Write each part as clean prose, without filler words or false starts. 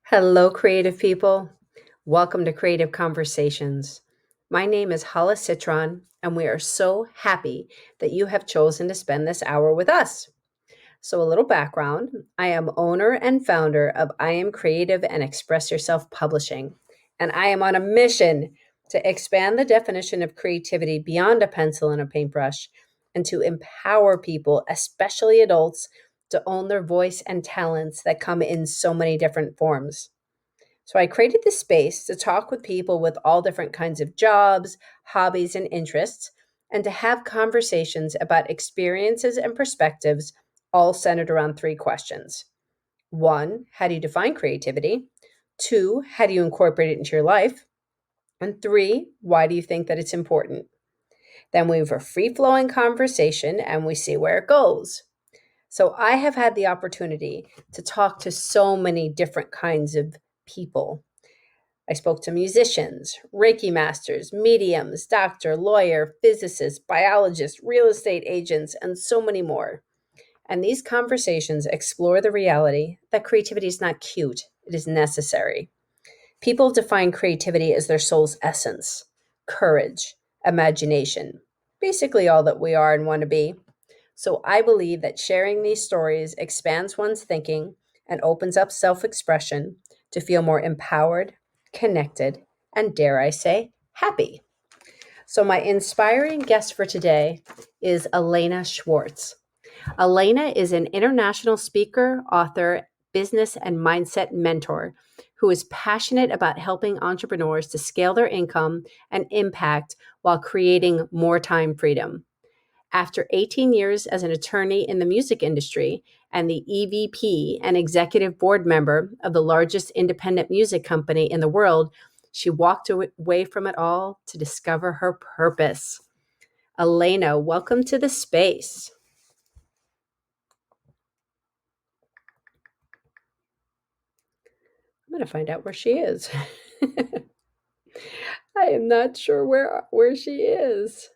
Hello, creative people. Welcome to Creative Conversations. My name is Hala Citron, and we are so happy that you have chosen to spend this hour with us. So, a little background: I am owner and founder of I Am Creative and Express Yourself Publishing, and I am on a mission to expand the definition of creativity beyond a pencil and a paintbrush and to empower people, especially adults, to own their voice and talents that come in so many different forms. So I created this space to talk with people with all different kinds of jobs, hobbies, and interests, and to have conversations about experiences and perspectives, all centered around three questions. One, how do you define creativity? Two, how do you incorporate it into your life? And three, why do you think that it's important? Then we have a free flowing conversation and we see where it goes. So I have had the opportunity to talk to so many different kinds of people. I spoke to musicians, Reiki masters, mediums, doctor, lawyer, physicist, biologist, real estate agents, and so many more. And these conversations explore the reality that creativity is not cute, it is necessary. People define creativity as their soul's essence, courage, imagination, basically all that we are and want to be. So I believe that sharing these stories expands one's thinking and opens up self expression to feel more empowered, connected, and dare I say, happy. So, my inspiring guest for today is Alaina Schwartz. Alaina is an international speaker, author, business, and mindset mentor who is passionate about helping entrepreneurs to scale their income and impact while creating more time freedom. After 18 years as an attorney in the music industry and the EVP and executive board member of the largest independent music company in the world, she walked away from it all to discover her purpose. Alaina, welcome to the space. I'm going to find out where she is. I am not sure where she is.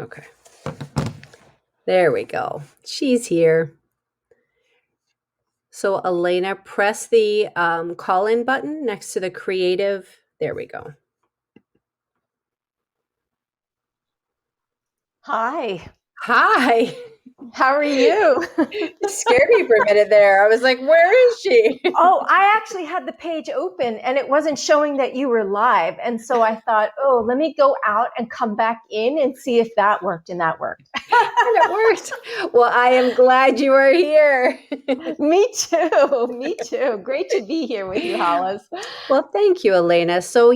Okay. There we go. She's here. So, Alaina, press the call-in button next to the creative. There we go. Hi. Hi. How are you? You scared me for a minute there. I was like, where is she? Oh, I actually had the page open and it wasn't showing that you were live. And so I thought, oh, let me go out and come back in and see if that worked. And that worked. And it worked. Well, I am glad you are here. Me too. Me too. Great to be here with you, Hollis. Well, thank you, Alaina. So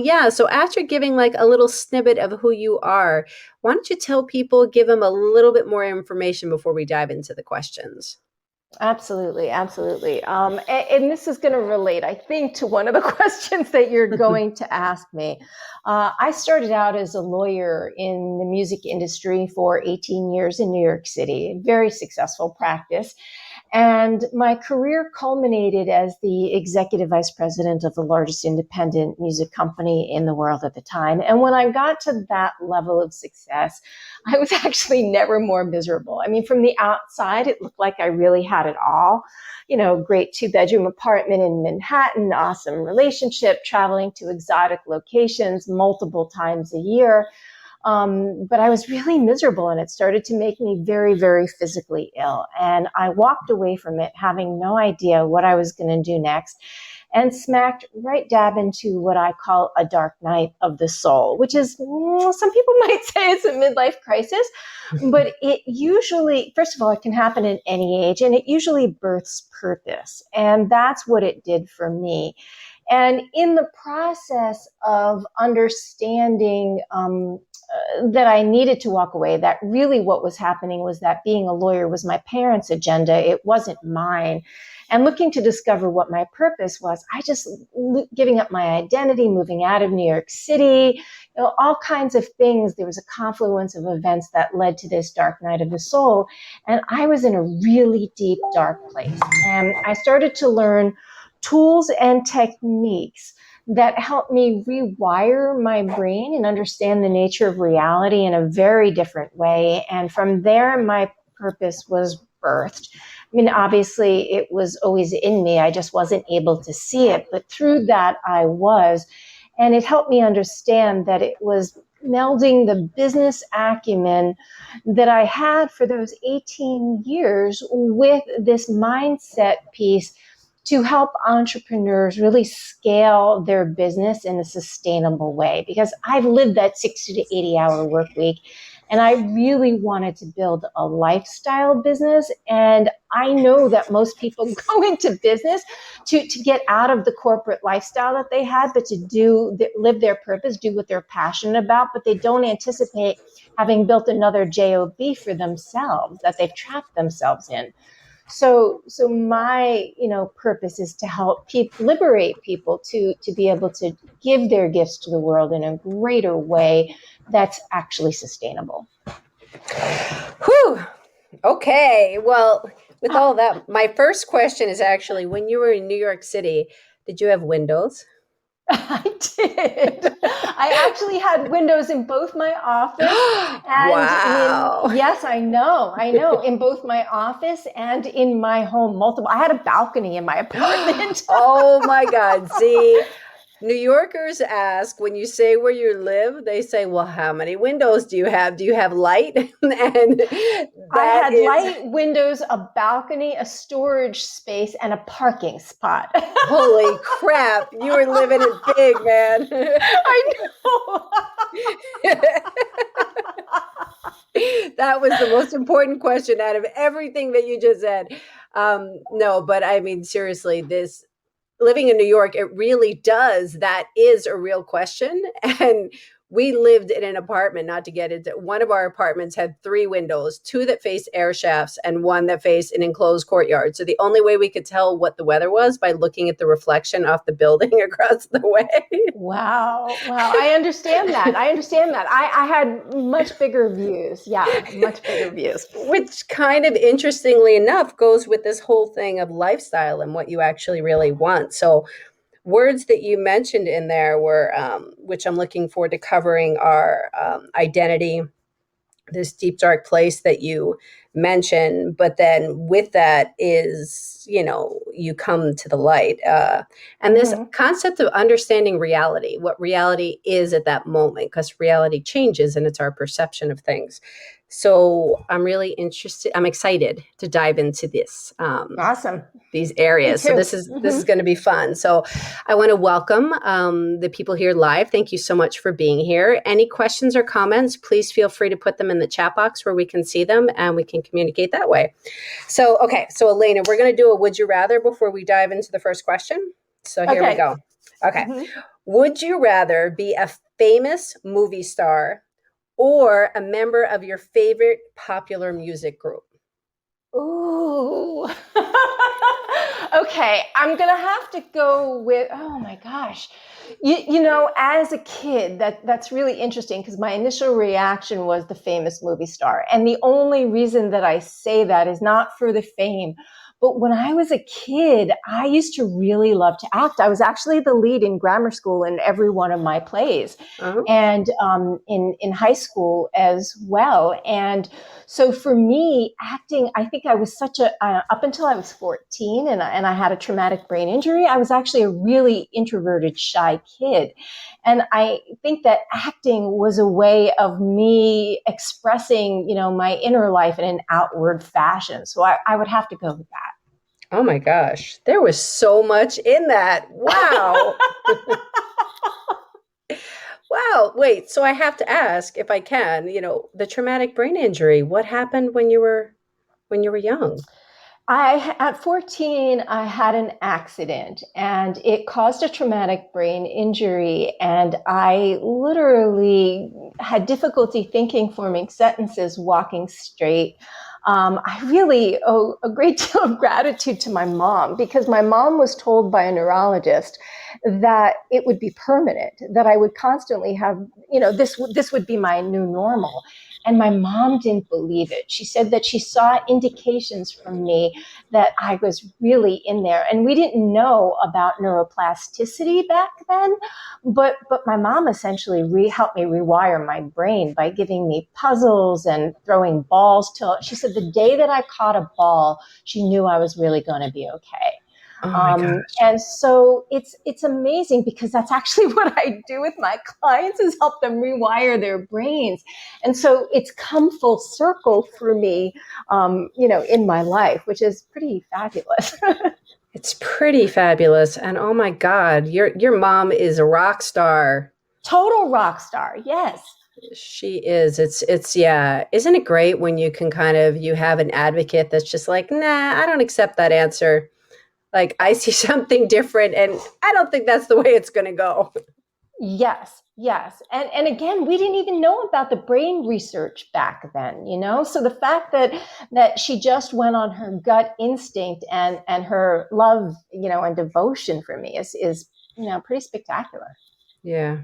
after giving like a little snippet of who you are, why don't you tell people, give them a little bit more information before we dive into the questions? Absolutely, absolutely. And this is going to relate, I think, to one of the questions that you're going to ask me. I started out as a lawyer in the music industry for 18 years in New York City, very successful practice. And my career culminated as the executive vice president of the largest independent music company in the world at the time. And when I got to that level of success, I was actually never more miserable. I mean, from the outside, it looked like I really had it all. You know, great 2-bedroom apartment in Manhattan, awesome relationship, traveling to exotic locations multiple times a year. But I was really miserable and it started to make me very, very physically ill. And I walked away from it having no idea what I was going to do next and smacked right dab into what I call a dark night of the soul, which is, some people might say it's a midlife crisis, but it usually, first of all, it can happen at any age and it usually births purpose. And that's what it did for me. And in the process of understanding that I needed to walk away, that really what was happening was that being a lawyer was my parents' agenda. It wasn't mine. And looking to discover what my purpose was, I just giving up my identity, moving out of New York City, all kinds of things. There was a confluence of events that led to this dark night of the soul. And I was in a really deep, dark place. And I started to learn tools and techniques that helped me rewire my brain and understand the nature of reality in a very different way. And from there, my purpose was birthed. I mean, obviously, it was always in me. I just wasn't able to see it. But through that, I was. And it helped me understand that it was melding the business acumen that I had for those 18 years with this mindset piece to help entrepreneurs really scale their business in a sustainable way. Because I've lived that 60 to 80 hour work week, and I really wanted to build a lifestyle business. And I know that most people go into business to get out of the corporate lifestyle that they had, but to live their purpose, do what they're passionate about, but they don't anticipate having built another job for themselves that they've trapped themselves in. So my purpose is to help liberate people to be able to give their gifts to the world in a greater way that's actually sustainable. Whew. Okay. Well, with all that, my first question is actually, when you were in New York City, did you have windows? I did. I actually had windows in both my office Wow. yes, I know, in both my office and in my home, multiple. I had a balcony in my apartment. Oh my God. See, New Yorkers ask, when you say where you live, they say, well, how many windows do you have? Do you have light? And I had light, windows, a balcony, a storage space, and a parking spot. Holy crap. You were living it big, man. I know. That was the most important question out of everything that you just said. No, but I mean, seriously, this living in New York, it really does. That is a real question. And we lived in an apartment, not to get into one of our apartments had 3 windows, 2 that faced air shafts and 1 that faced an enclosed courtyard. So the only way we could tell what the weather was by looking at the reflection off the building across the way. Wow. I understand that. I had much bigger views. Yeah, much bigger views. Which kind of interestingly enough goes with this whole thing of lifestyle and what you actually really want. So words that you mentioned in there were, which I'm looking forward to covering, are identity, this deep dark place that you mentioned, but then with that is, you come to the light, and this concept of understanding reality, what reality is at that moment, because reality changes and it's our perception of things. So I'm excited to dive into this. Awesome. These areas. So this is going to be fun. So I want to welcome the people here live. Thank you so much for being here. Any questions or comments, please feel free to put them in the chat box where we can see them and we can communicate that way. So, okay. So Alaina, we're going to do a would you rather before we dive into the first question. So here we go. Okay. Would you rather be a famous movie star or a member of your favorite popular music group? Ooh. Okay, I'm gonna have to go with, oh my gosh. As a kid, that's really interesting because my initial reaction was the famous movie star. And the only reason that I say that is not for the fame, but when I was a kid, I used to really love to act. I was actually the lead in grammar school in every one of my plays, and in high school as well. And so for me, acting, I think I was up until I was 14 and I had a traumatic brain injury, I was actually a really introverted, shy kid. And I think that acting was a way of me expressing, my inner life in an outward fashion. So I would have to go with that. Oh my gosh, there was so much in that. Wow. Wow. Wait, so I have to ask if I can, the traumatic brain injury, what happened when you were young? At 14, I had an accident and it caused a traumatic brain injury. And I literally had difficulty thinking, forming sentences, walking straight. I really owe a great deal of gratitude to my mom because my mom was told by a neurologist that it would be permanent, that I would constantly have, this would be my new normal. And my mom didn't believe it. She said that she saw indications from me that I was really in there. And we didn't know about neuroplasticity back then, but my mom essentially helped me rewire my brain by giving me puzzles and throwing balls till she said the day that I caught a ball, she knew I was really going to be okay. Oh my gosh. And so it's amazing because that's actually what I do with my clients is help them rewire their brains. And so it's come full circle for me, in my life, which is pretty fabulous. It's pretty fabulous. And oh my God, your mom is a rock star. Total rock star. Yes. She is. It's yeah. Isn't it great when you can you have an advocate that's just like, nah, I don't accept that answer. Like I see something different and I don't think that's the way it's going to go. Yes, yes. And again, we didn't even know about the brain research back then, So the fact that she just went on her gut instinct and her love, and devotion for me is pretty spectacular. Yeah.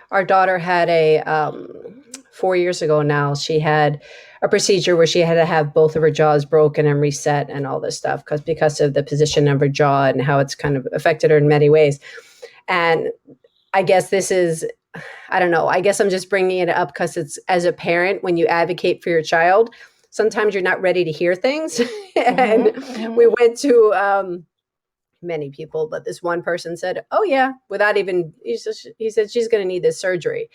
Our daughter had 4 years ago now, she had a procedure where she had to have both of her jaws broken and reset and all this stuff because of the position of her jaw and how it's kind of affected her in many ways. And I guess I don't know. I guess I'm just bringing it up because it's as a parent, when you advocate for your child, sometimes you're not ready to hear things. And Mm-hmm. we went to many people, but this one person said, "Oh yeah," without even he said she's going to need this surgery.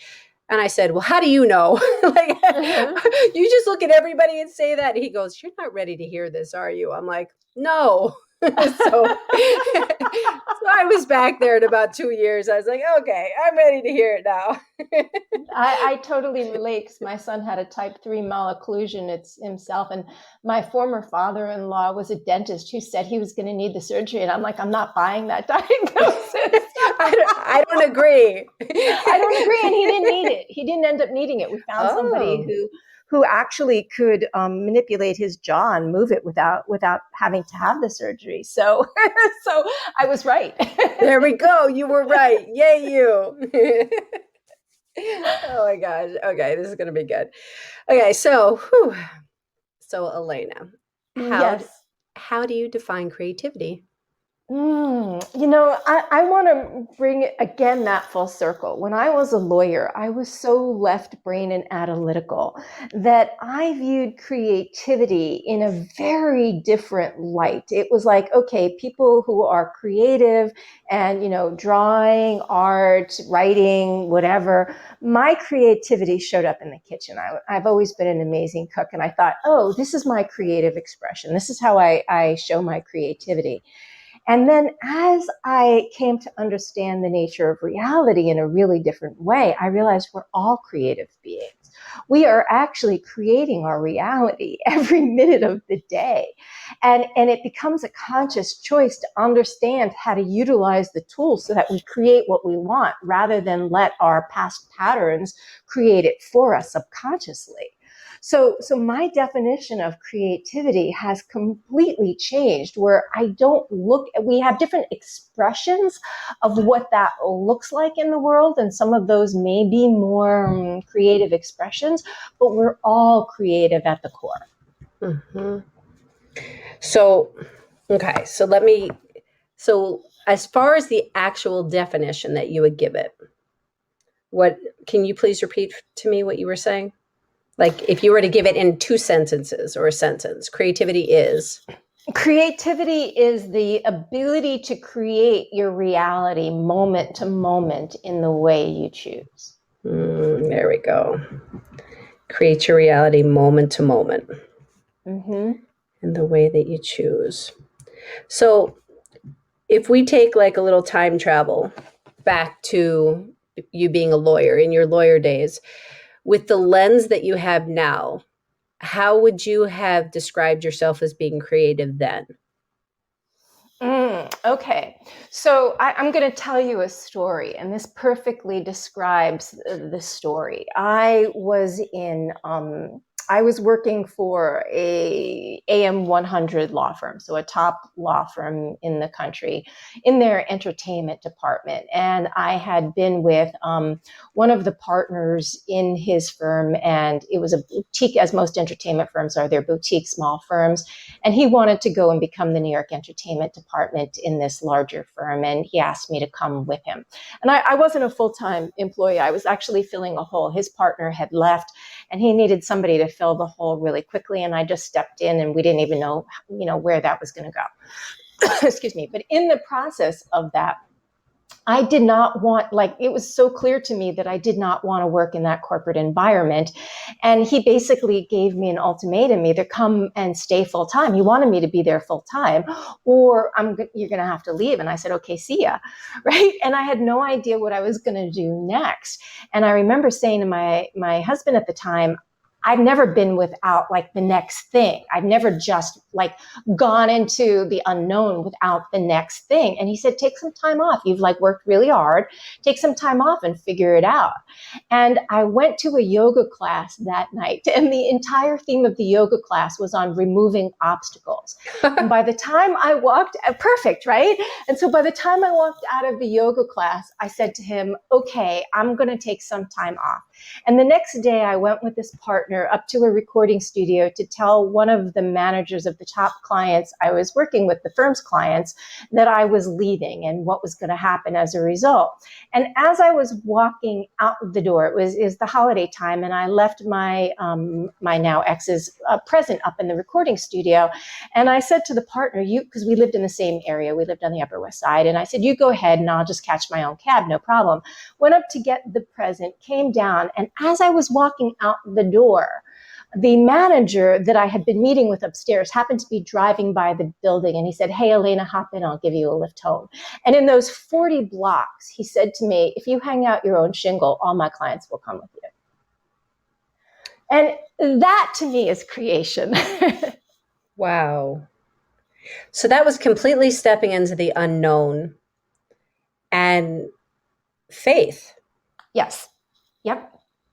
And I said, "Well, how do you know?" Like, Mm-hmm. you just look at everybody and say that. He goes, "You're not ready to hear this, are you?" I'm like, "No." So I was back there in about 2 years. I was like, "Okay, I'm ready to hear it now." I totally relate because my son had a type 3 malocclusion himself. And my former father-in-law was a dentist who said he was going to need the surgery. And I'm like, I'm not buying that diagnosis. I don't agree. I don't agree. And he didn't need it. He didn't end up needing it. We found somebody Oh, who actually could manipulate his jaw and move it without having to have the surgery. So so I was right. there we go. You were right. Yay, you. Oh my gosh. Okay, this is going to be good. Okay, so Alaina, how d- Yes. how do you define creativity? I want to bring it again that full circle. When I was a lawyer, I was so left brain and analytical that I viewed creativity in a very different light. It was like, okay, people who are creative and, drawing, art, writing, whatever, my creativity showed up in the kitchen. I've always been an amazing cook. And I thought, oh, this is my creative expression. This is how I show my creativity. And then as I came to understand the nature of reality in a really different way, I realized we're all creative beings. We are actually creating our reality every minute of the day. And it becomes a conscious choice to understand how to utilize the tools so that we create what we want rather than let our past patterns create it for us subconsciously. So my definition of creativity has completely changed where we have different expressions of what that looks like in the world. And some of those may be more creative expressions, but we're all creative at the core. Hmm. So, okay, so as far as the actual definition that you would give it, what can you please repeat to me what you were saying? Like if you were to give it in two sentences or a sentence, creativity is. Creativity is the ability to create your reality moment to moment in the way you choose. There we go. Create your reality moment to moment Mm-hmm. in the way that you choose. So if we take like a little time travel back to you being a lawyer in your lawyer days, with the lens that you have now, how would you have described yourself as being creative then? Okay, so I'm going to tell you a story, and this perfectly describes the story. I was in I was working for a AM 100 law firm, so a top law firm in the country, in their entertainment department. And I had been with one of the partners in his firm, and it was a boutique, as most entertainment firms are, they're boutique small firms. And he wanted to go and become the New York entertainment department in this larger firm, and he asked me to come with him. And I wasn't a full-time employee. I was actually filling a hole. His partner had left, and he needed somebody to fill the hole really quickly. And I just stepped in, and we didn't even know, where that was going to go. Excuse me. But in the process of that, I did not want, it was so clear to me that I did not want to work in that corporate environment. And he basically gave me an ultimatum: either come and stay full time. He wanted me to be there full time, or you're going to have to leave. And I said, okay, see ya. Right. And I had no idea what I was going to do next. And I remember saying to my husband at the time, I've never been without the next thing. I've never just gone into the unknown without the next thing. And he said, take some time off. You've worked really hard. Take some time off and figure it out. And I went to a yoga class that night, and the entire theme of the yoga class was on removing obstacles. And by the time I walked, perfect, right? And so by the time I walked out of the yoga class, I said to him, okay, I'm going to take some time off. And the next day I went with this partner up to a recording studio to tell one of the managers of the top clients I was working with, the firm's clients, that I was leaving and what was going to happen as a result. And as I was walking out the door, is the holiday time, and I left my now ex's present up in the recording studio. And I said to the partner, because we lived in the same area, we lived on the Upper West Side, and I said, you go ahead and I'll just catch my own cab, no problem. Went up to get the present, came down, and as I was walking out the door, the manager that I had been meeting with upstairs happened to be driving by the building, and he said, hey, Alaina, hop in, I'll give you a lift home. And in those 40 blocks, he said to me, if you hang out your own shingle, all my clients will come with you. And that to me is creation. Wow. So that was completely stepping into the unknown and faith. Yes. Yep.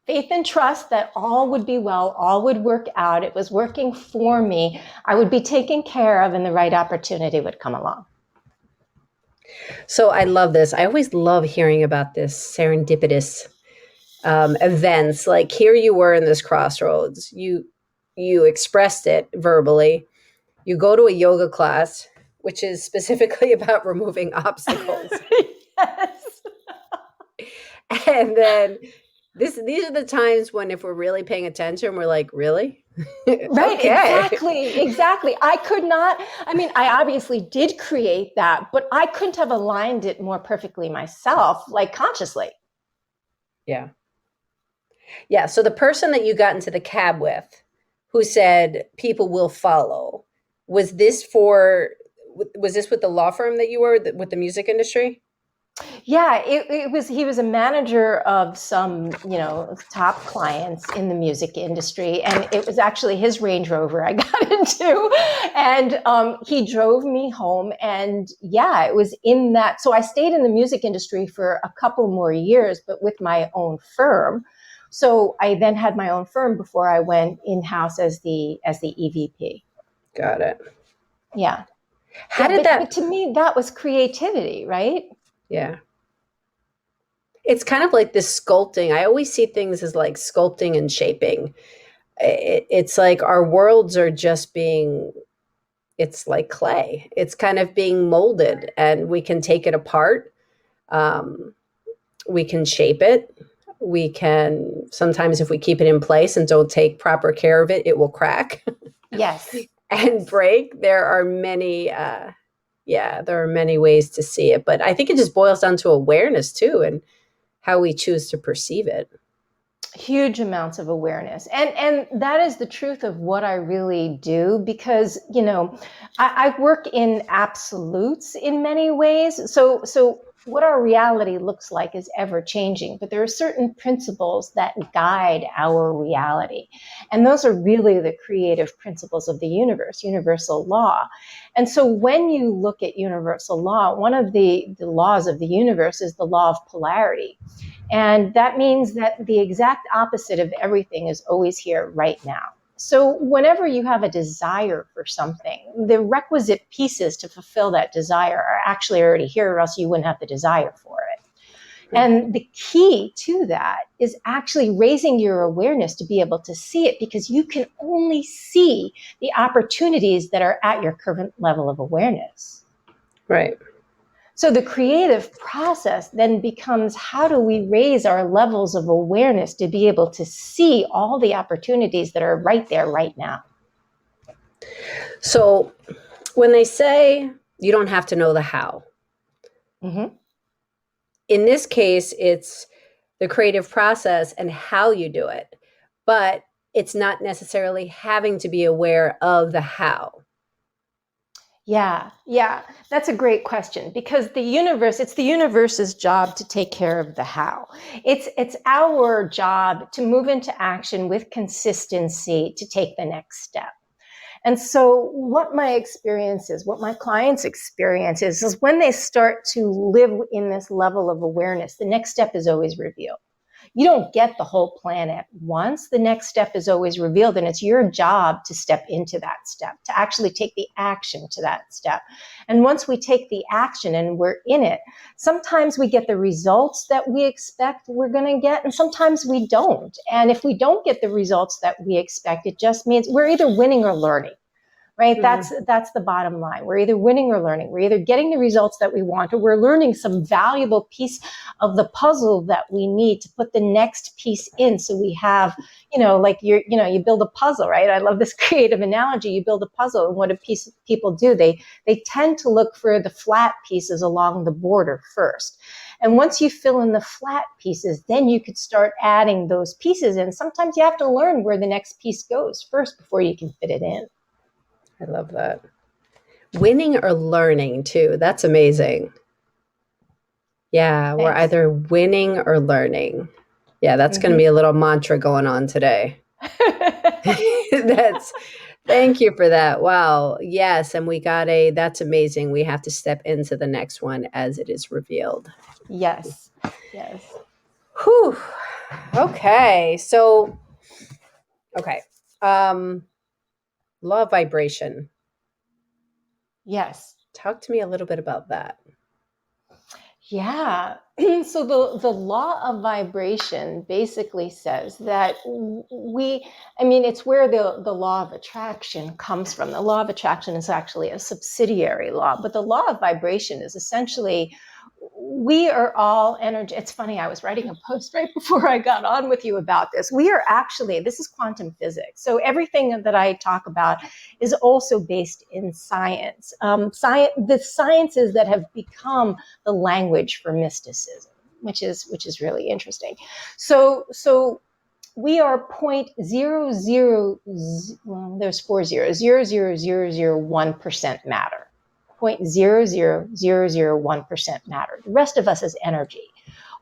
Faith and trust that all would be well, all would work out. It was working for me. I would be taken care of, and the right opportunity would come along. So I love this. I always love hearing about this serendipitous events. Like, here you were in this crossroads. You expressed it verbally. You go to a yoga class, which is specifically about removing obstacles. Yes. And then these are the times when, if we're really paying attention, we're like, really? Right. Okay. Exactly. I could not, I obviously did create that, but I couldn't have aligned it more perfectly myself, consciously. Yeah. Yeah. So the person that you got into the cab with, who said people will follow, was this with the law firm that you were with the music industry? Yeah, he was a manager of some, top clients in the music industry. And it was actually his Range Rover I got into. And he drove me home. And yeah, it was in that. So I stayed in the music industry for a couple more years, but with my own firm. So I then had my own firm before I went in-house as the EVP. Got it. Yeah. But to me, that was creativity, right? Yeah. It's kind of like this sculpting. I always see things as like sculpting and shaping. It's like our worlds are just it's like clay. It's kind of being molded, and we can take it apart. We can shape it. We can, sometimes if we keep it in place and don't take proper care of it, it will crack. Yes. And break. There are many ways to see it, but I think it just boils down to awareness too, and how we choose to perceive it. Huge amounts of awareness. And that is the truth of what I really do, because, I work in absolutes in many ways. So what our reality looks like is ever changing, but there are certain principles that guide our reality. And those are really the creative principles of the universe, universal law. And so when you look at universal law, one of the laws of the universe is the law of polarity. And that means that the exact opposite of everything is always here right now. So whenever you have a desire for something, the requisite pieces to fulfill that desire are actually already here, or else you wouldn't have the desire for it. And the key to that is actually raising your awareness to be able to see it, because you can only see the opportunities that are at your current level of awareness. Right. So the creative process then becomes, how do we raise our levels of awareness to be able to see all the opportunities that are right there right now? So when they say you don't have to know the how, Mm-hmm. in this case, it's the creative process and how you do it, but it's not necessarily having to be aware of the how. Yeah, that's a great question, because it's the universe's job to take care of the how. It's our job to move into action with consistency to take the next step. And so what my experience is, what my clients' experience is when they start to live in this level of awareness, the next step is always revealed. You don't get the whole plan at once. The next step is always revealed, and it's your job to step into that step, to actually take the action to that step. And once we take the action and we're in it, sometimes we get the results that we expect we're going to get, and sometimes we don't. And if we don't get the results that we expect, it just means we're either winning or learning. Right? Mm-hmm. That's the bottom line. We're either winning or learning. We're either getting the results that we want, or we're learning some valuable piece of the puzzle that we need to put the next piece in. So we have, like you build a puzzle, right? I love this creative analogy. You build a puzzle, and what do people do? They tend to look for the flat pieces along the border first. And once you fill in the flat pieces, then you could start adding those pieces in. Sometimes you have to learn where the next piece goes first before you can fit it in. I love that. Winning or learning too. That's amazing. Yeah, we're Thanks. either winning or learning. Yeah, that's going to Mm-hmm. be a little mantra going on today. That's Thank you for that. Wow. Yes, and that's amazing. We have to step into the next one as it is revealed. Yes. Yes. Whew. Okay. So, okay. Um law of vibration. Yes. Talk to me a little bit about that. Yeah. So the law of vibration basically says that it's where the law of attraction comes from. The law of attraction is actually a subsidiary law, but the law of vibration is essentially, we are all energy. It's funny, I was writing a post right before I got on with you about this. This is quantum physics. So everything that I talk about is also based in science. The sciences that have become the language for mysticism, which is really interesting. So we are 0.00, well, there's 0.000001% matter. 0.00001% matter. The rest of us is energy.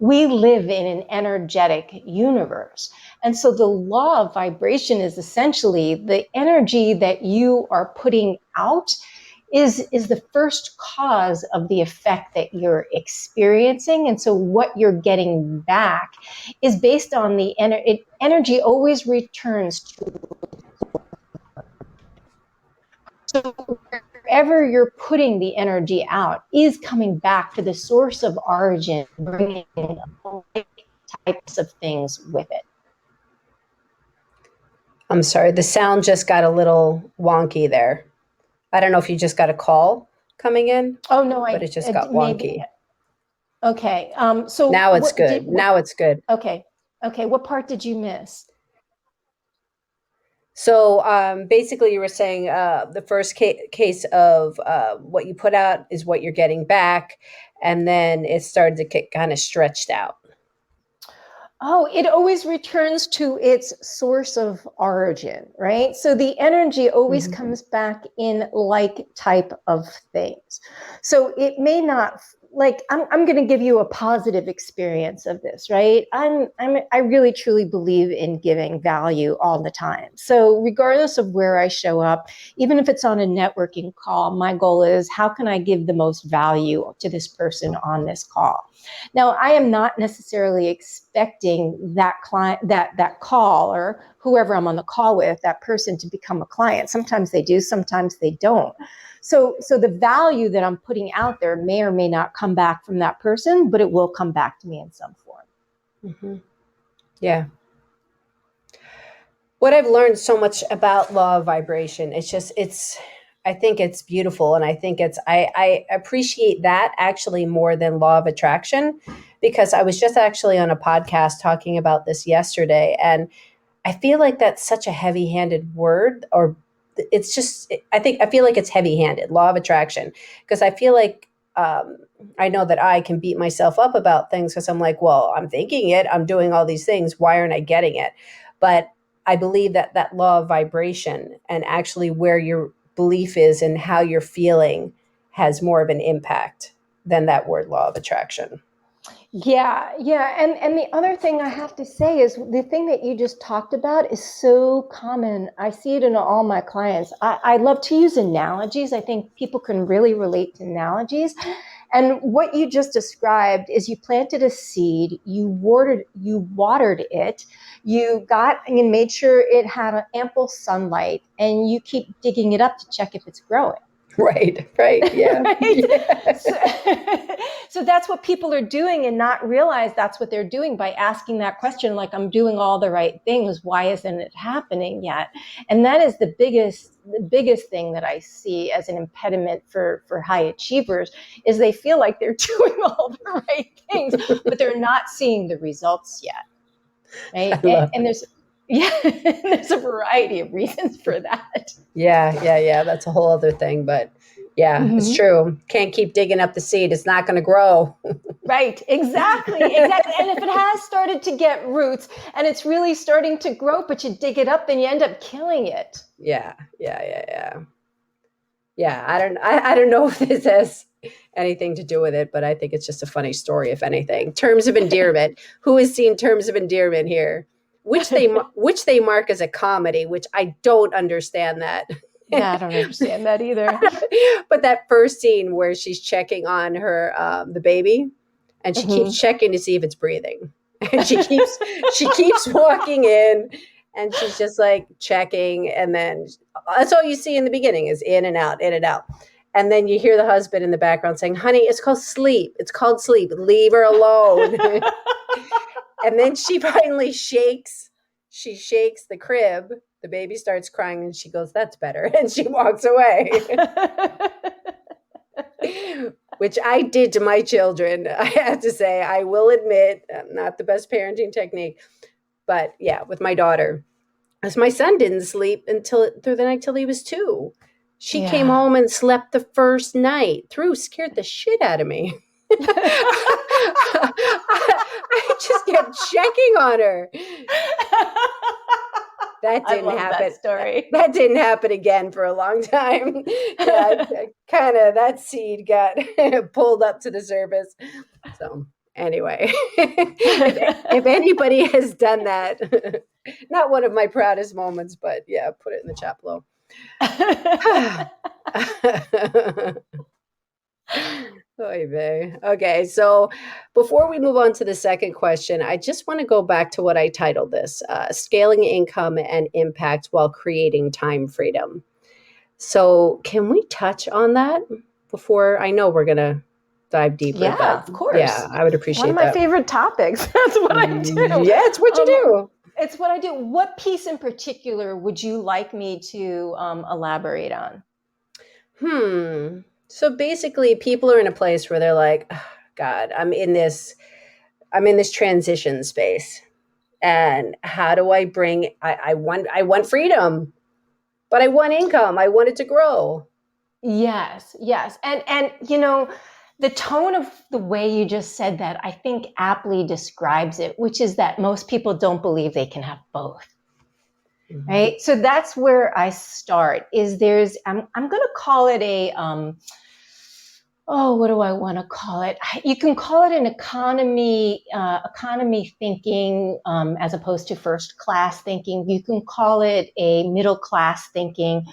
We live in an energetic universe. And so the law of vibration is essentially the energy that you are putting out is the first cause of the effect that you're experiencing. And so what you're getting back is based on the energy always returns to. So wherever you're putting the energy out is coming back to the source of origin, bringing all types of things with it. I'm sorry, the sound just got a little wonky there. I don't know if you just got a call coming in. Oh no, but it just got maybe. wonky. Okay. So Now it's good. Now it's good. Okay. Okay. What part did you miss? So basically, you were saying the first case of what you put out is what you're getting back, and then it started to get kind of stretched out. Oh, it always returns to its source of origin, right? So the energy always comes back in like type of things. So it may not, like, I'm going to give you a positive experience of this, right? I really truly believe in giving value all the time. So regardless of where I show up, even if it's on a networking call, my goal is, how can I give the most value to this person on this call? Now, I am not necessarily expecting expecting that client, that call, or whoever I'm on the call with, that person to become a client. Sometimes they do, sometimes they don't. So the value that I'm putting out there may or may not come back from that person, but it will come back to me in some form. Mm-hmm. Yeah. What I've learned so much about law of vibration, I think it's beautiful. And I think I appreciate that actually more than law of attraction, because I was just actually on a podcast talking about this yesterday. And I feel like that's such a heavy handed word, or it's just, I feel like it's heavy handed, law of attraction, because I feel like, I know that I can beat myself up about things because I'm like, well, I'm thinking it, I'm doing all these things. Why aren't I getting it? But I believe that that law of vibration and actually where your belief is and how you're feeling has more of an impact than that word law of attraction. Yeah, yeah. And the other thing I have to say is the thing that you just talked about is so common. I see it in all my clients. I love to use analogies. I think people can really relate to analogies. And what you just described is you planted a seed, you watered it, you got and made sure it had ample sunlight, and you keep digging it up to check if it's growing. Right. Yeah. Right? Yeah. So, so that's what people are doing and not realize that's what they're doing by asking that question, like, I'm doing all the right things. Why isn't it happening yet? And that is the biggest thing that I see as an impediment for high achievers is they feel like they're doing all the right things, but they're not seeing the results yet. Right. I love And it. there's a variety of reasons for that. Yeah. That's a whole other thing. But yeah, it's Mm-hmm. true. Can't keep digging up the seed. It's not going to grow. Right, exactly. And if it has started to get roots and it's really starting to grow, but you dig it up, then you end up killing it. Yeah. Yeah, I don't know if this has anything to do with it, but I think it's just a funny story, if anything. Terms of endearment. Who has seen Terms of Endearment here? Which they mark as a comedy, which I don't understand that. Yeah, I don't understand that either. But that first scene where she's checking on her the baby, and she keeps Mm-hmm. checking to see if it's breathing, and she keeps walking in, and she's just like checking, and then that's all you see in the beginning is in and out, in and out. And then you hear the husband in the background saying, honey, it's called sleep. It's called sleep. Leave her alone. And then she shakes the crib. The baby starts crying and she goes, that's better. And she walks away. Which I did to my children. I have to say, I will admit, not the best parenting technique. But yeah, with my daughter, as my son didn't sleep until through the night till he was 2. She came Yeah. home and slept the first night through, scared the shit out of me. I just kept checking on her. That I didn't love that happen. story. That didn't happen again for a long time. Yeah, kind of that seed got pulled up to the surface. So anyway, if anybody has done that, not one of my proudest moments, but yeah, put it in the chat below. Oy vey. Okay, so before we move on to the second question, I just want to go back to what I titled this Scaling Income and Impact While Creating Time Freedom. So, can we touch on that before? I know we're going to dive deeper, Yeah, but of course. yeah, I would One of appreciate my that. favorite topics. That's what I do. Yeah, it's what you do. It's what I do. What piece in particular would you like me to elaborate on? So basically, people are in a place where they're like, "Oh, God, I'm in this transition space. And how do I bring I want freedom, but I want income. I want it to grow." Yes, yes. And the tone of the way you just said that, I think aptly describes it, which is that most people don't believe they can have both. Mhm. Right? So that's where I start. I'm going to call it what do I want to call it? You can call it an economy thinking, as opposed to first class thinking. You can call it a middle class thinking.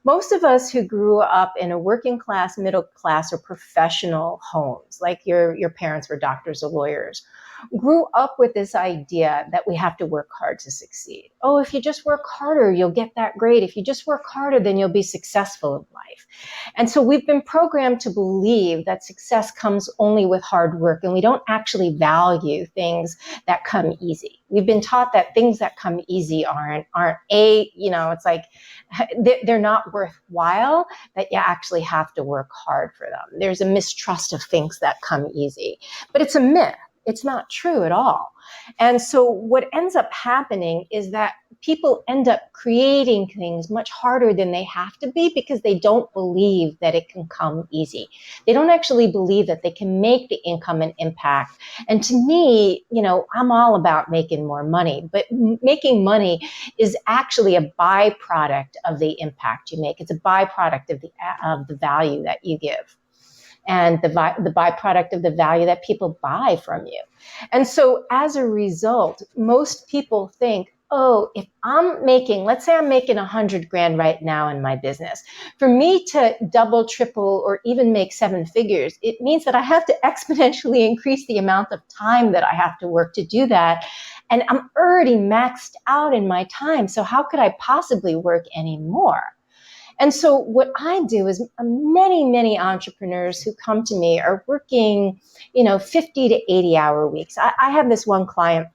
Most of us who grew up in a working class, middle class, or professional homes, like your parents were doctors or lawyers, grew up with this idea that we have to work hard to succeed. Oh, if you just work harder, you'll get that grade. If you just work harder, then you'll be successful in life. And so we've been programmed to believe that success comes only with hard work, and we don't actually value things that come easy. We've been taught that things that come easy aren't it's like they're not worthwhile, that you actually have to work hard for them. There's a mistrust of things that come easy, but it's a myth. It's not true at all. And so what ends up happening is that people end up creating things much harder than they have to be because they don't believe that it can come easy. They don't actually believe that they can make the income and impact. And to me, I'm all about making more money, but making money is actually a byproduct of the impact you make. It's a byproduct of the value that you give, and the byproduct of the value that people buy from you. And so as a result, most people think, oh, if let's say I'm making 100 grand right now in my business, for me to double, triple, or even make 7 figures, it means that I have to exponentially increase the amount of time that I have to work to do that. And I'm already maxed out in my time. So how could I possibly work any more? And so what I do is many, many entrepreneurs who come to me are working, 50 to 80 hour weeks. I have this one client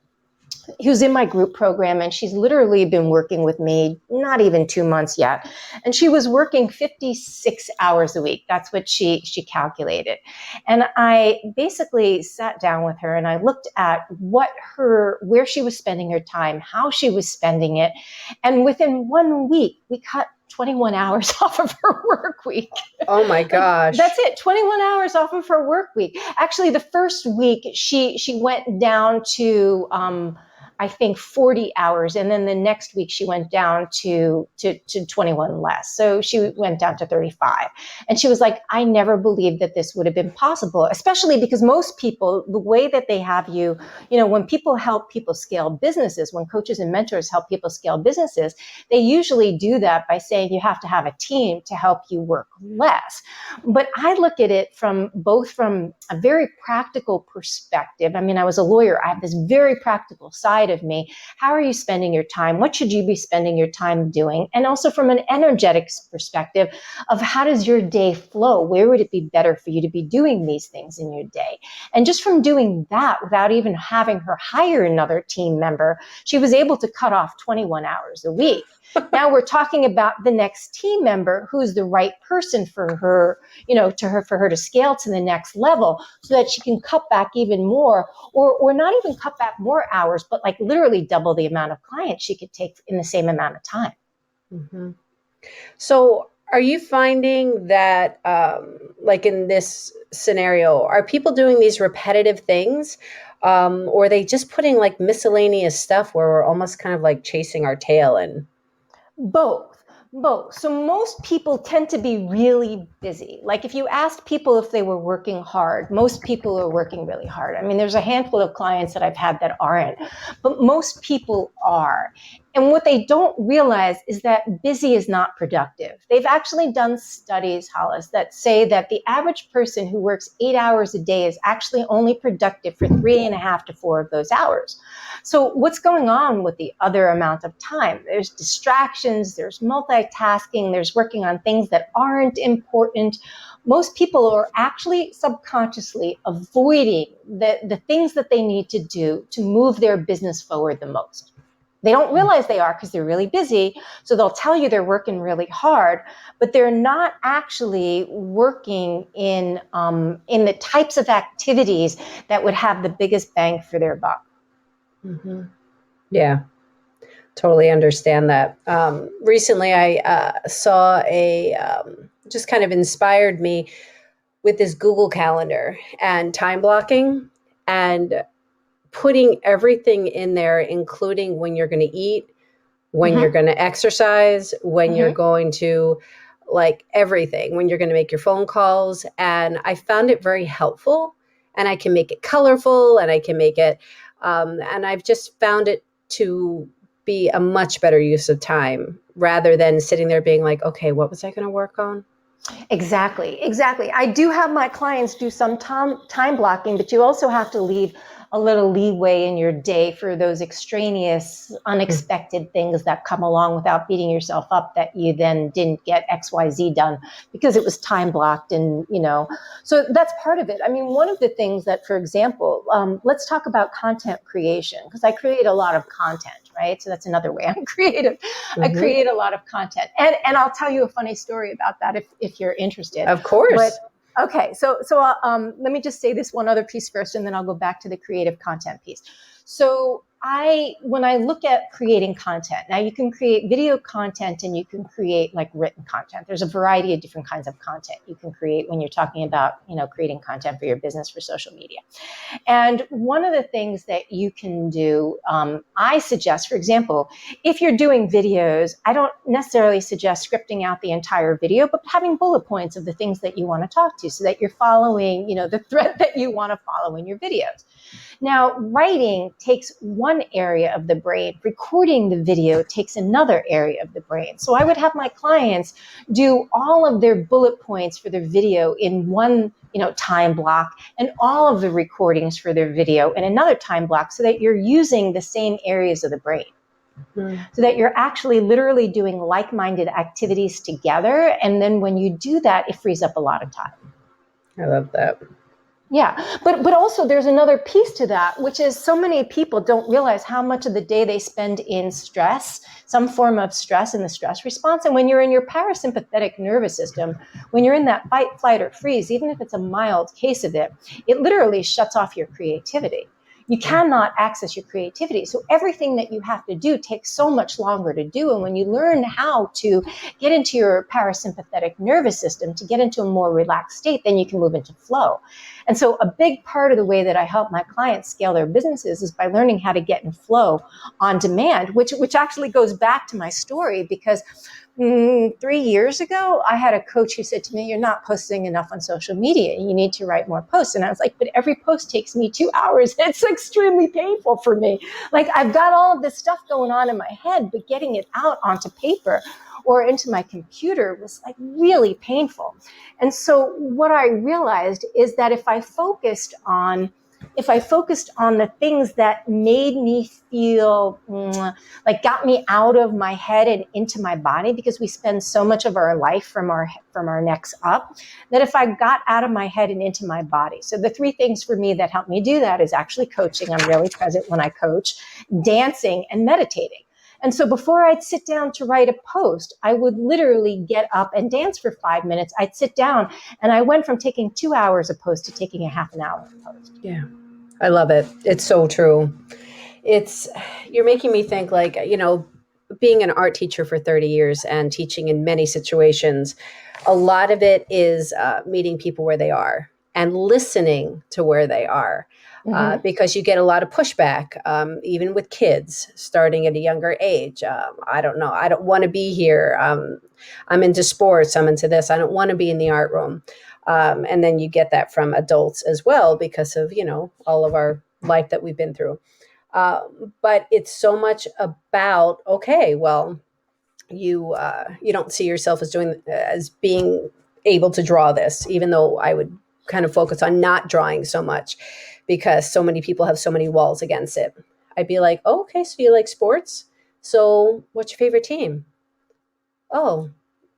who's in my group program, and she's literally been working with me not even 2 months yet. And she was working 56 hours a week. That's what she calculated. And I basically sat down with her and I looked at where she was spending her time, how she was spending it. And within 1 week, we cut 21 hours off of her work week. Oh my gosh. That's it. 21 hours off of her work week. Actually, the first week she went down to, I think 40 hours. And then the next week she went down to 21 less. So she went down to 35. And she was like, I never believed that this would have been possible, especially because most people, the way that they have you, when people help people scale businesses, when coaches and mentors help people scale businesses, they usually do that by saying you have to have a team to help you work less. But I look at it from a very practical perspective. I mean, I was a lawyer. I have this very practical side of me. How are you spending your time? What should you be spending your time doing? And also from an energetics perspective of how does your day flow? Where would it be better for you to be doing these things in your day? And just from doing that, without even having her hire another team member, she was able to cut off 21 hours a week. Now we're talking about the next team member who's the right person for her, for her to scale to the next level so that she can cut back even more, or not even cut back more hours, but like literally double the amount of clients she could take in the same amount of time. Mm-hmm. So are you finding that, like in this scenario, are people doing these repetitive things? Or are they just putting like miscellaneous stuff where we're almost kind of like chasing our tail and Both. So most people tend to be really busy. Like if you asked people if they were working hard, most people are working really hard. I mean, there's a handful of clients that I've had that aren't, but most people are. And what they don't realize is that busy is not productive. They've actually done studies, Hollis, that say that the average person who works 8 hours a day is actually only productive for 3.5 to 4 of those hours. So what's going on with the other amount of time? There's distractions, there's multitasking, there's working on things that aren't important. Most people are actually subconsciously avoiding the things that they need to do to move their business forward the most. They don't realize they are because they're really busy. So they'll tell you they're working really hard, but they're not actually working in the types of activities that would have the biggest bang for their buck. Mm-hmm. Yeah, totally understand that. Recently, I saw just kind of inspired me with this Google Calendar and time blocking and putting everything in there, including when you're going to eat, when you're going to exercise, when you're going to like everything, when you're going to make your phone calls. And I found it very helpful, and I can make it colorful, and I can make it, and I've just found it to be a much better use of time rather than sitting there being like, okay, what was I going to work on? Exactly, exactly. I do have my clients do some time blocking, but you also have to leave a little leeway in your day for those extraneous, unexpected things that come along without beating yourself up that you then didn't get XYZ done because it was time blocked. And, so that's part of it. I mean, one of the things that, for example, let's talk about content creation, because I create a lot of content, right? So that's another way I'm creative. I create a lot of content. And I'll tell you a funny story about that if you're interested. Of course. But okay, so let me just say this one other piece first, and then I'll go back to the creative content piece. So when I look at creating content, now you can create video content and you can create like written content. There's a variety of different kinds of content you can create when you're talking about, creating content for your business, for social media. And one of the things that you can do, I suggest, for example, if you're doing videos, I don't necessarily suggest scripting out the entire video, but having bullet points of the things that you want to talk to so that you're following, the thread that you want to follow in your videos. Now, writing takes one area of the brain. Recording the video takes another area of the brain. So I would have my clients do all of their bullet points for their video in one, time block, and all of the recordings for their video in another time block, so that you're using the same areas of the brain. So that you're actually literally doing like-minded activities together. And then when you do that, it frees up a lot of time. I love that. Yeah, but also there's another piece to that, which is so many people don't realize how much of the day they spend in stress, some form of stress in the stress response. And when you're in your parasympathetic nervous system, when you're in that fight, flight, or freeze, even if it's a mild case of it, it literally shuts off your creativity. You cannot access your creativity. So everything that you have to do takes so much longer to do. And when you learn how to get into your parasympathetic nervous system, to get into a more relaxed state, then you can move into flow. And so a big part of the way that I help my clients scale their businesses is by learning how to get in flow on demand, which actually goes back to my story, because 3 years ago, I had a coach who said to me, "You're not posting enough on social media. You need to write more posts." And I was like, "But every post takes me 2 hours. It's extremely painful for me. Like, I've got all of this stuff going on in my head, but getting it out onto paper or into my computer was like really painful." And so what I realized is that if I focused on the things that made me feel like got me out of my head and into my body, because we spend so much of our life from our necks up, that if I got out of my head and into my body. So the 3 things for me that help me do that is actually coaching. I'm really present when I coach, dancing, and meditating. And so before I'd sit down to write a post, I would literally get up and dance for 5 minutes. I'd sit down, and I went from taking 2 hours a post to taking a half an hour a post. Yeah. I love it. It's so true. You're making me think, like, being an art teacher for 30 years and teaching in many situations, a lot of it is meeting people where they are and listening to where they are. Because you get a lot of pushback, even with kids starting at a younger age. I don't know. I don't want to be here. I'm into sports. I'm into this. I don't want to be in the art room. And then you get that from adults as well because of, all of our life that we've been through. But it's so much about, okay, well, you don't see yourself as being able to draw this, even though I would kind of focus on not drawing so much because so many people have so many walls against it. I'd be like, oh, okay, so you like sports? So what's your favorite team? Oh,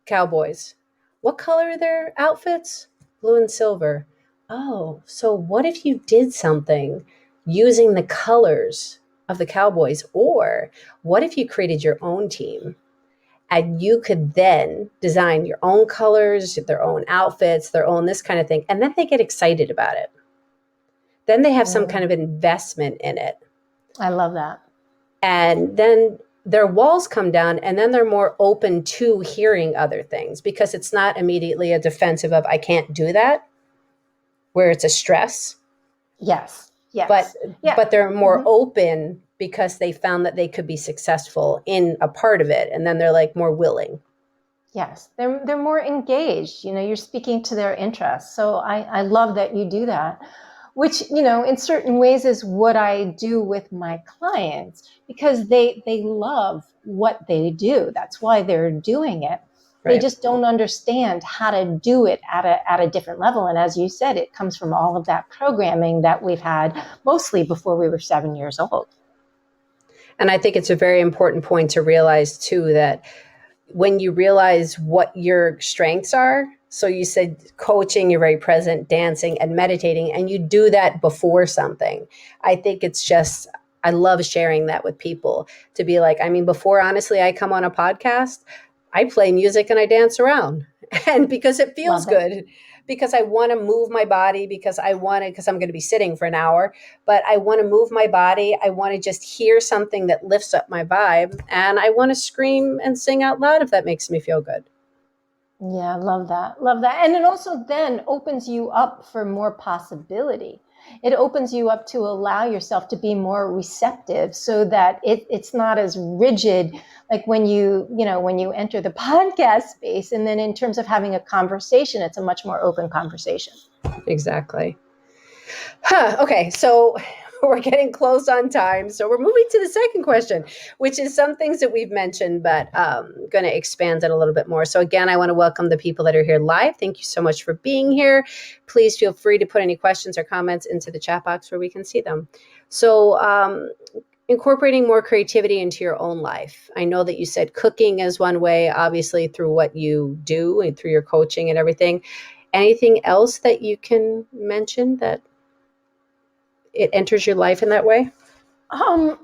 Cowboys. What color are their outfits? Blue and silver. Oh, so what if you did something using the colors of the Cowboys? Or what if you created your own team? And you could then design your own colors, their own outfits, their own this kind of thing. And then they get excited about it. Then they have some kind of investment in it. I love that. And then their walls come down, and then they're more open to hearing other things because it's not immediately a defensive of, I can't do that, where it's a stress. Yes. But they're more open because they found that they could be successful in a part of it. And then they're like more willing. Yes. They're more engaged. You're speaking to their interests. So I love that you do that. which, in certain ways is what I do with my clients, because they love what they do. That's why they're doing it. They Right. just don't understand how to do it at a different level. And as you said, it comes from all of that programming that we've had mostly before we were 7 years old. And I think it's a very important point to realize too, that when you realize what your strengths are, so you said coaching, you're very present, dancing and meditating, and you do that before something. I think it's just, I love sharing that with people, to be like, I mean, before honestly I come on a podcast, I play music and I dance around. And because it feels Love it. good, because I want to move my body, because I'm going to be sitting for an hour, but I want to move my body. I want to just hear something that lifts up my vibe. And I want to scream and sing out loud if that makes me feel good. Yeah, love that. Love that. And it also then opens you up for more possibility. It opens you up to allow yourself to be more receptive, so that it's not as rigid, like when when you enter the podcast space. And then in terms of having a conversation, it's a much more open conversation. Exactly. Okay, so we're getting close on time. So we're moving to the second question, which is some things that we've mentioned, but going to expand it a little bit more. So again, I want to welcome the people that are here live. Thank you so much for being here. Please feel free to put any questions or comments into the chat box where we can see them. So incorporating more creativity into your own life. I know that you said cooking is one way, obviously through what you do and through your coaching and everything. Anything else that you can mention that it enters your life in that way?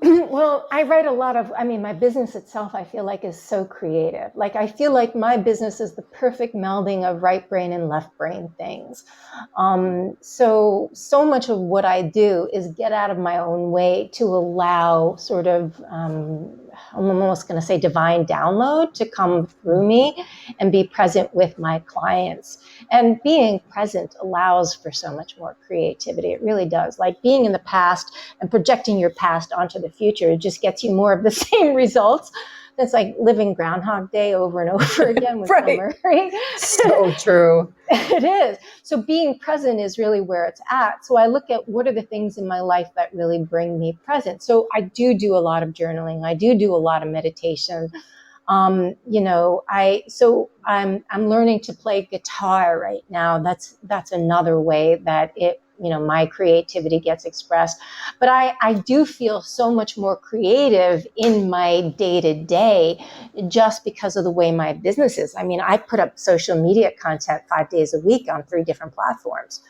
Well, I write a lot of, my business itself, I feel like, is so creative. Like, I feel like my business is the perfect melding of right brain and left brain things. So much of what I do is get out of my own way to allow sort of, I'm almost going to say divine download to come through me and be present with my clients. And being present allows for so much more creativity. It really does. Like, being in the past and projecting your past onto the future, it just gets you more of the same results. That's like living Groundhog Day over and over again with Bill Murray. So true. It is. So being present is really where it's at. So I look at what are the things in my life that really bring me present. So I do a lot of journaling. I do a lot of meditation. I'm learning to play guitar right now. That's another way that my creativity gets expressed. But I do feel so much more creative in my day to day just because of the way my business is. I mean, I put up social media content 5 days a week on 3 different platforms.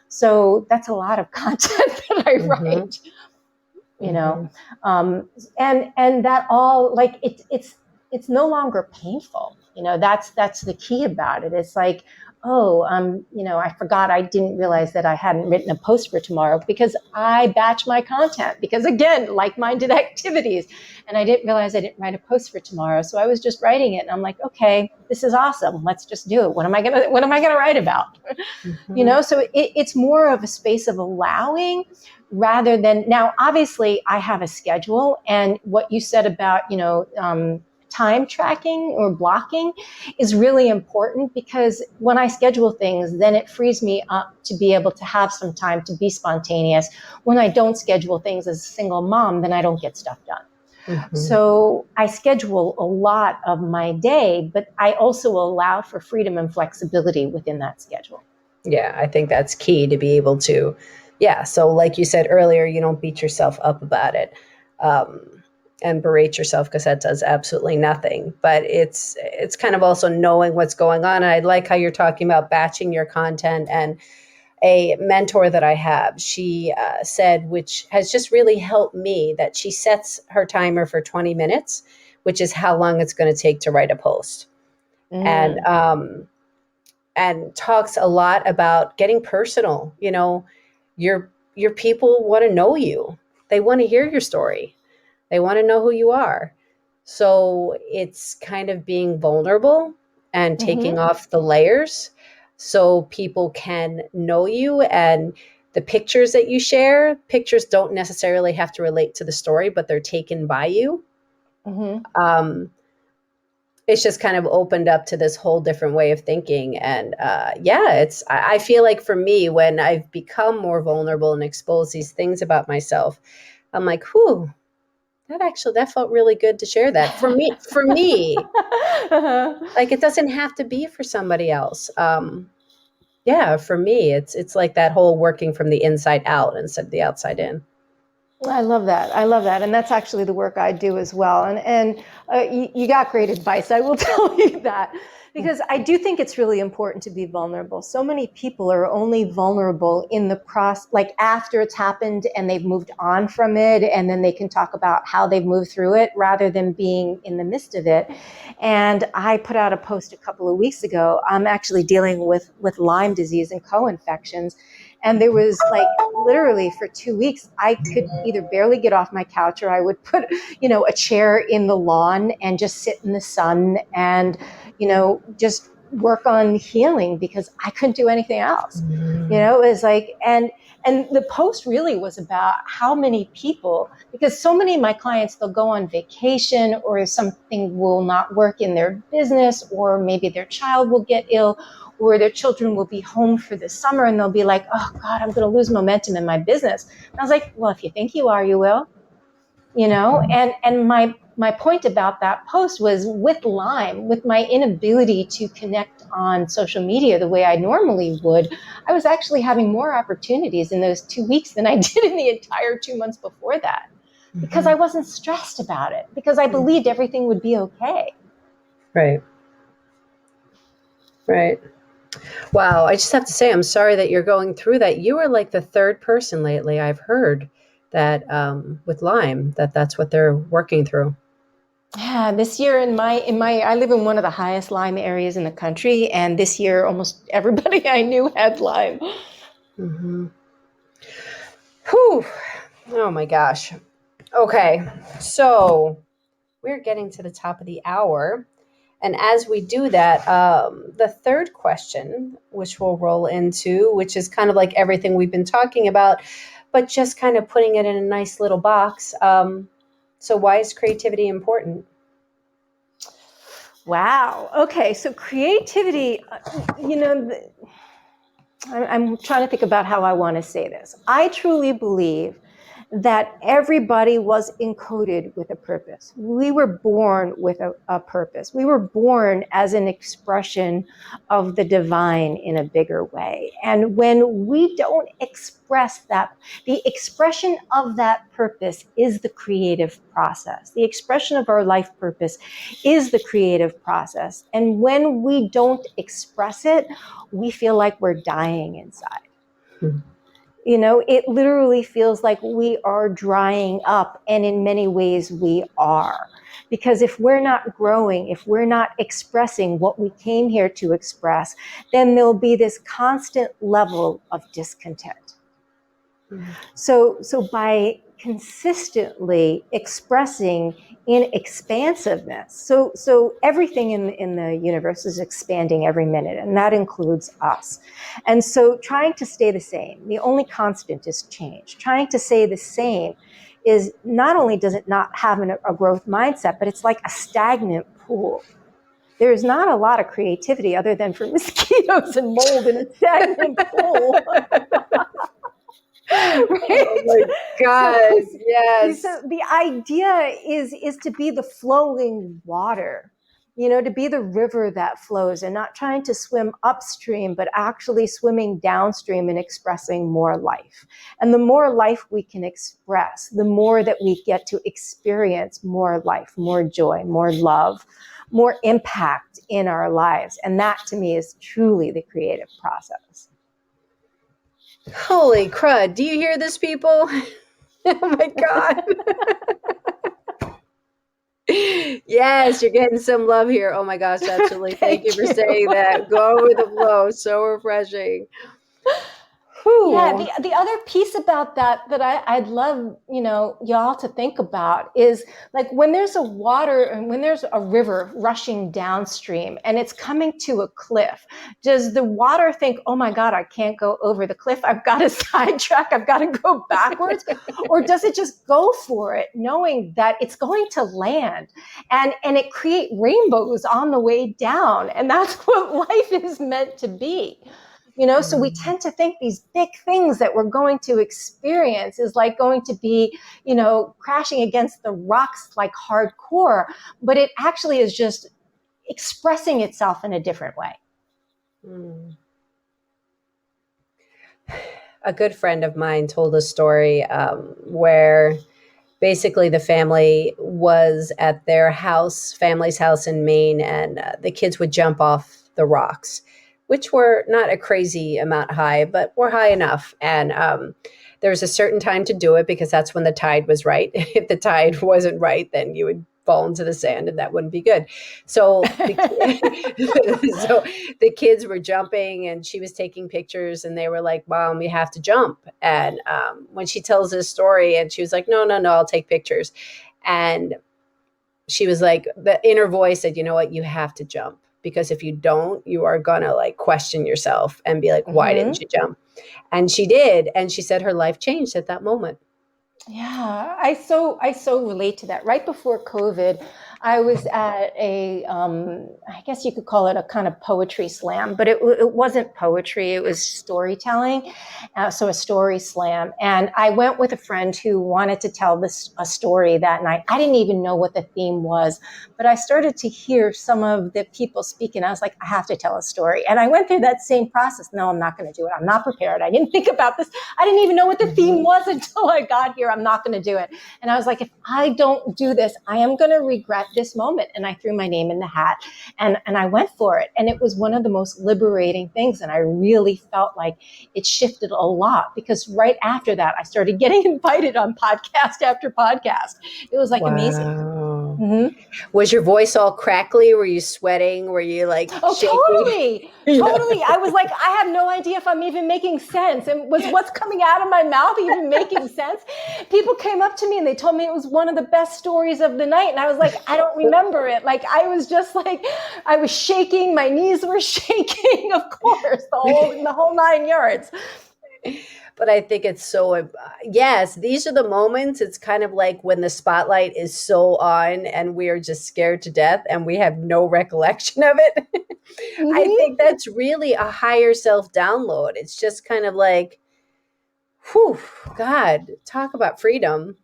So that's a lot of content that I write, and that all, like, it's no longer painful. That's the key about it. It's like, I forgot, I didn't realize that I hadn't written a post for tomorrow, because I batch my content, because again, like-minded activities. And I didn't realize I didn't write a post for tomorrow. So I was just writing it, and I'm like, okay, this is awesome. Let's just do it. What am I going to write about? So it's more of a space of allowing, rather than, now, obviously I have a schedule, and what you said about, time tracking or blocking is really important, because when I schedule things, then it frees me up to be able to have some time to be spontaneous. When I don't schedule things as a single mom, then I don't get stuff done. Mm-hmm. So I schedule a lot of my day, but I also allow for freedom and flexibility within that schedule. Yeah, I think that's key, to be able to, so like you said earlier, you don't beat yourself up about it. And berate yourself, because that does absolutely nothing. But it's kind of also knowing what's going on. And I like how you're talking about batching your content. And a mentor that I have, she said, which has just really helped me, that she sets her timer for 20 minutes, which is how long it's going to take to write a post. And talks a lot about getting personal. Your people want to know you. They want to hear your story. They want to know who you are. So it's kind of being vulnerable and taking off the layers so people can know you. And the pictures that you share, pictures don't necessarily have to relate to the story, but they're taken by you. it's just kind of opened up to this whole different way of thinking. And I feel like for me, when I've become more vulnerable and exposed these things about myself, I'm like, whew, that felt really good to share that for me, like it doesn't have to be for somebody else. Yeah, for me, it's like that whole working from the inside out instead of the outside in. I love that. I love that. And that's actually the work I do as well. And you got great advice. I will tell you that, because I do think it's really important to be vulnerable. So many people are only vulnerable in the process, like after it's happened and they've moved on from it. And then they can talk about how they've moved through it rather than being in the midst of it. And I put out a post a couple of weeks ago. I'm actually dealing with Lyme disease and co-infections. And there was like literally for 2 weeks, I could either barely get off my couch or I would put, a chair in the lawn and just sit in the sun and, just work on healing because I couldn't do anything else. It was like, and the post really was about how many people, because so many of my clients, they'll go on vacation or something will not work in their business, or maybe their child will get ill, or their children will be home for the summer and they'll be like, oh God, I'm going to lose momentum in my business. And I was like, well, if you think you are, you will, and my point about that post was with Lyme, with my inability to connect on social media the way I normally would, I was actually having more opportunities in those 2 weeks than I did in the entire 2 months before that, because I wasn't stressed about it, because I believed everything would be okay. Right. Right. Wow. I just have to say, I'm sorry that you're going through that. You are like the third person lately I've heard that with Lyme, that's what they're working through. Yeah, this year I live in one of the highest Lyme areas in the country, and this year almost everybody I knew had Lyme. Mm-hmm. Whew. Oh my gosh. Okay. So we're getting to the top of the hour. And as we do that, the third question, which we'll roll into, which is kind of like everything we've been talking about, but just kind of putting it in a nice little box. So why is creativity important? Wow. Okay. So creativity, I'm trying to think about how I want to say this. I truly believe that everybody was encoded with a purpose. We were born with a purpose. We were born as an expression of the divine in a bigger way. And when we don't express that, the expression of that purpose is the creative process. The expression of our life purpose is the creative process. And when we don't express it, we feel like we're dying inside. Hmm. It literally feels like we are drying up, and in many ways we are. Because if we're not growing, if we're not expressing what we came here to express, then there'll be this constant level of discontent. So by consistently expressing in expansiveness, so everything in the universe is expanding every minute, and that includes us. And so trying to stay the same, the only constant is change. Trying to stay the same is not only does it not have a growth mindset, but it's like a stagnant pool. There's not a lot of creativity other than for mosquitoes and mold in a stagnant pool. Right? Oh my God. Yes. So the idea is to be the flowing water, to be the river that flows, and not trying to swim upstream, but actually swimming downstream and expressing more life. And the more life we can express, the more that we get to experience more life, more joy, more love, more impact in our lives. And that to me is truly the creative process. Holy crud. Do you hear this, people? Oh my God. Yes, you're getting some love here. Oh my gosh, absolutely. Thank you for saying that. Go with the flow. So refreshing. Yeah, Whew. the other piece about I'd love, y'all to think about is like when there's a water and when there's a river rushing downstream and it's coming to a cliff, does the water think, oh my God, I can't go over the cliff. I've got to sidetrack. I've got to go backwards. Or does it just go for it, knowing that it's going to land and it create rainbows on the way down? And that's what life is meant to be. So we tend to think these big things that we're going to experience is like going to be, crashing against the rocks like hardcore, but it actually is just expressing itself in a different way. Mm. A good friend of mine told a story where basically the family was at their family's house in Maine, and the kids would jump off the rocks, which were not a crazy amount high, but were high enough. And there was a certain time to do it because that's when the tide was right. If the tide wasn't right, then you would fall into the sand and that wouldn't be good. So so the kids were jumping and she was taking pictures and they were like, Mom, we have to jump. And when she tells this story and she was like, no, no, no, I'll take pictures. And she was like, the inner voice said, you know what, you have to jump, because if you don't, you are gonna like question yourself and be like, why didn't you jump? And she did. And she said her life changed at that moment. Yeah, I so relate to that. Right before COVID, I was at I guess you could call it a kind of poetry slam, but it wasn't poetry, it was storytelling. So a story slam. And I went with a friend who wanted to tell a story that night. I didn't even know what the theme was, but I started to hear some of the people speaking. I was like, I have to tell a story. And I went through that same process. No, I'm not going to do it. I'm not prepared. I didn't think about this. I didn't even know what the theme was until I got here. I'm not going to do it. And I was like, if I don't do this, I am going to regret this moment. And I threw my name in the hat and I went for it. And it was one of the most liberating things. And I really felt like it shifted a lot, because right after that, I started getting invited on podcast after podcast. It was like amazing. Wow. Mm-hmm. Was your voice all crackly? Were you sweating? Were you like Oh, shaking? totally. Yeah. Totally. I was like, I have no idea if I'm even making sense. And was what's coming out of my mouth even making sense? People came up to me and they told me it was one of the best stories of the night. And I was like, I don't remember it. Like, I was just like, I was shaking. My knees were shaking, of course, the whole 9 yards. But I think it's so, yes, these are the moments. It's kind of like when the spotlight is so on and we are just scared to death and we have no recollection of it. I Mm-hmm. think that's really a higher self download. It's just kind of like, whew, God, talk about freedom.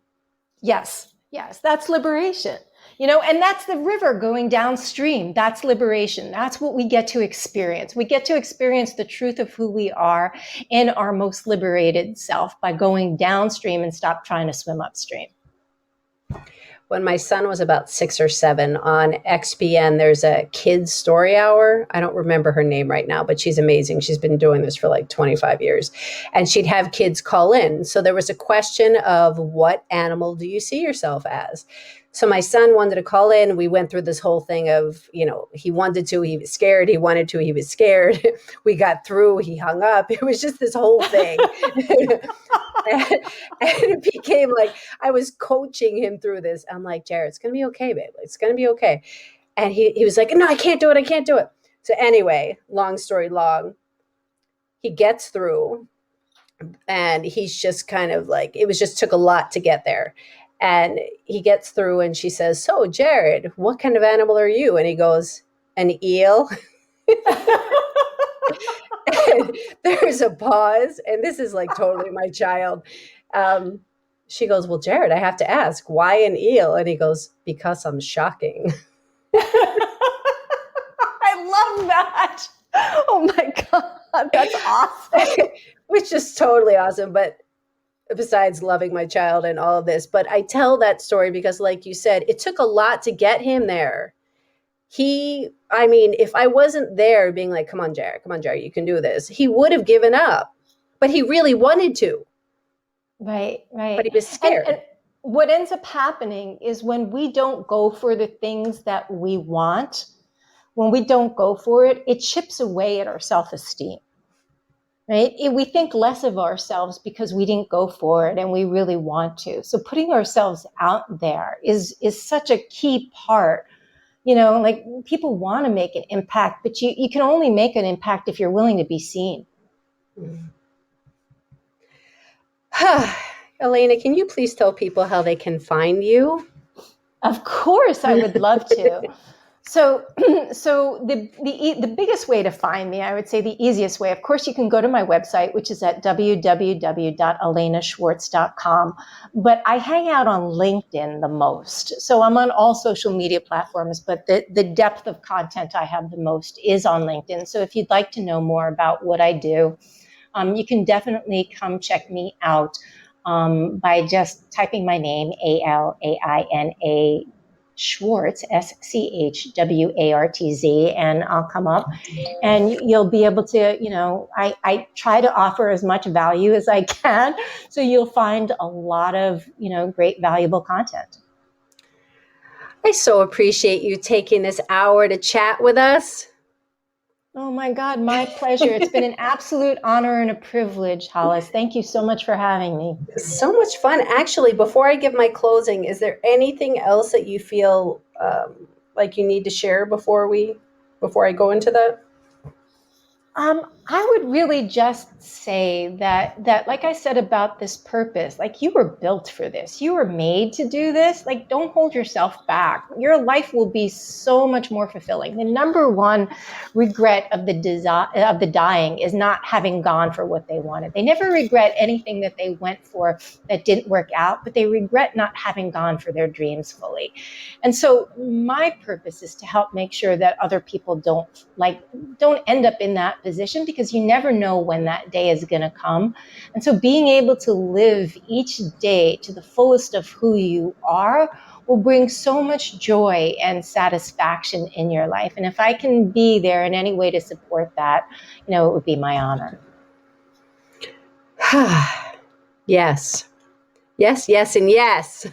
Yes, yes, that's liberation. And that's the river going downstream. That's liberation. That's what we get to experience. We get to experience the truth of who we are in our most liberated self by going downstream and stop trying to swim upstream. When my son was about 6 or 7 on XPN, there's a kids story hour. I don't remember her name right now, but she's amazing. She's been doing this for like 25 years. And she'd have kids call in. So there was a question of, what animal do you see yourself as? So my son wanted to call in. We went through this whole thing of, he wanted to, he was scared. He wanted to, he was scared. We got through, he hung up. It was just this whole thing. and it became like I was coaching him through this. I'm like, Jared, it's gonna be okay, babe. It's gonna be okay. And he was like, no, I can't do it. I can't do it. So anyway, long story long, he gets through and he's just kind of like, it was just took a lot to get there. And he gets through and she says, so Jared, what kind of animal are you? And he goes, an eel. And there's a pause, and this is like totally my child. She goes, well, Jared, I have to ask, why an eel? And he goes, because I'm shocking. I love that. Oh my God, that's awesome. Which is totally awesome. But besides loving my child and all of this, but I tell that story because, like you said, it took a lot to get him there. If I wasn't there being like, come on, Jared, you can do this, he would have given up, but he really wanted to. Right, But right. he was scared. And what ends up happening is when we don't go for the things that we want, when we don't go for it, it chips away at our self-esteem. right? We think less of ourselves because we didn't go for it and we really want to. So putting ourselves out there is such a key part. Like people want to make an impact, but you can only make an impact if you're willing to be seen. Alaina, can you please tell people how they can find you? Of course, I would love to. So, the biggest way to find me, I would say the easiest way, of course, you can go to my website, which is at www.alainaschwartz.com. But I hang out on LinkedIn the most. So I'm on all social media platforms, but the depth of content I have the most is on LinkedIn. So if you'd like to know more about what I do, you can definitely come check me out by just typing my name, Alaina Schwartz, Schwartz, and I'll come up and you'll be able to, I try to offer as much value as I can. So you'll find a lot of, great, valuable content. I so appreciate you taking this hour to chat with us. Oh my God, my pleasure. It's been an absolute honor and a privilege, Hollis. Thank you so much for having me. So much fun. Actually, before I give my closing, is there anything else that you feel like you need to share before I go into that? I would really just say that like I said about this purpose, like you were built for this. You were made to do this. Like don't hold yourself back. Your life will be so much more fulfilling. The number one regret of the dying is not having gone for what they wanted. They never regret anything that they went for that didn't work out, but they regret not having gone for their dreams fully. And so my purpose is to help make sure that other people don't end up in that position, because you never know when that day is going to come. And so being able to live each day to the fullest of who you are will bring so much joy and satisfaction in your life. And if I can be there in any way to support that, it would be my honor. Yes. Yes, yes, and yes.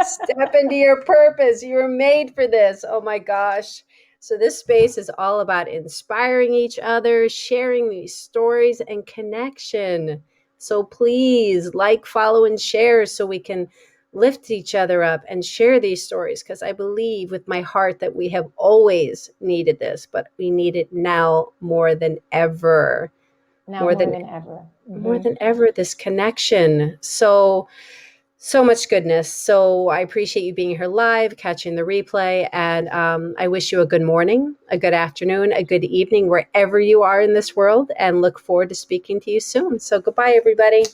Step into your purpose. You were made for this. Oh my gosh. So this space is all about inspiring each other, sharing these stories, and connection. So please follow, and share so we can lift each other up and share these stories, because I believe with my heart that we have always needed this, but we need it now more than ever. More than ever. Mm-hmm. More than ever, this connection. So much goodness. So I appreciate you being here live, catching the replay. And I wish you a good morning, a good afternoon, a good evening, wherever you are in this world, and look forward to speaking to you soon. So goodbye, everybody.